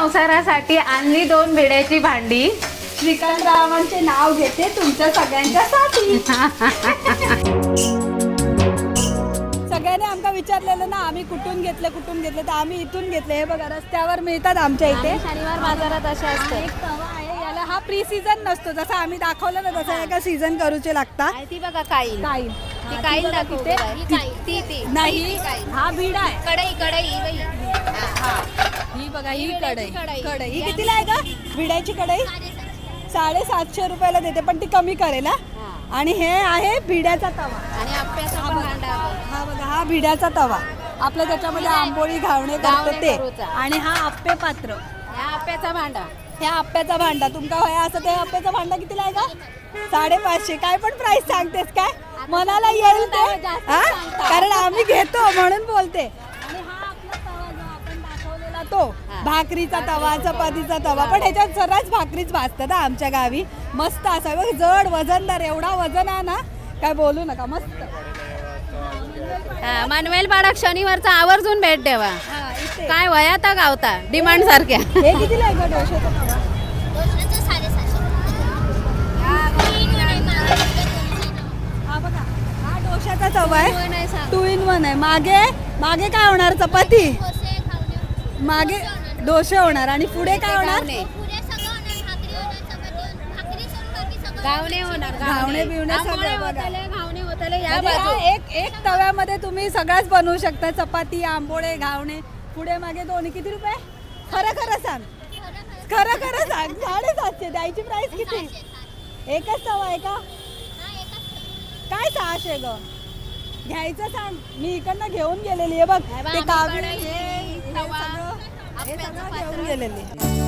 संसारासाठी आणली 2 भिड्याची भांडी. श्रीकांतरावांचे नाव घेते तुमच्या सगळ्यांच्यासाठी. सगळ्यांनी आमका विचारलेलं ना आम्ही कुठून घेतले तर आम्ही इथून घेतले. हे बघा रस्त्यावर मिळतात आमच्या इथे. शनिवार बाजारात असे असते. एक तवा आहे, याला हा प्री सीझन नसतो, जसं आम्ही दाखवलं ना तसं एका सीझन करूचे लागतात. ती बघा काईल. काईल ती काईल दाखवते. ती नाही, हा भिडा आहे. कढई बाई. ही बघा ही भिड्याची कढई. कढई. ही कितीला आहे का भिड्याची कढई? 750 रुपयाला देते, पण ती कमी करेल हा. आणि हे आहे भिड्याचा तवा. आणि आप्याचा पण भांडा. हा बघा हा भिड्याचा तवा. आपल्या त्याच्यामध्ये आंबोळी घावणे करतो ते. करूचा. आणि हा आप्पे पात्र. ह्या आप्याचा भांडा. ह्या आप्याचा भांडा तुमका होय असं. ते आप्याचा भांडा कितीला आहे का? 550. काय पण प्राइस सांगतेस काय? मनाला येईल ते हा? कारण आम्ही घेतो म्हणून बोलते. आणि हा आपला तवा जो आपण दाखवलेला तो भाकरीचा तवा, चपातीचा तवा. पण ह्याच्यात सर्रास भाकरीच भाजतात हा आमच्या गावी. मस्त असा बघ, जड वजनदार. एवढा वजन आहे ना काय बोलू नका. मस्त. मानवेल पाडाक शनिवारचा आवर्जून भेट द्यावा. हा, इथे. काय वयाता गावता डिमांड सारख्या. हे कितीला आहे का डोशाचा तवा? हा बघा हा डोशाचा तवा आहे. 2 in 1 आहे. मागे काय होणार? चपाती. मागे डोसे होणार आणि पुढे काय होणार? घावणे होणार. घावणे बिवणे सगळं बघा. घावणे होतले या म्हणजे बाजू. हा एक तव्यामध्ये तुम्ही सगळ्याच बनवू शकता. चपाती, आंबोळे, घावणे. पुढे मागे दोन्ही. किती रुपये? खरं सांग. खरं सांग. 750 द्यायची प्राइस किती? एकच तवा आहे का? काय 600 ग? घ्यायचं सांग. मी इकडनं घेऊन गेलेली आहे बघ. ते कावी हे सगळं घेऊन गेलेली.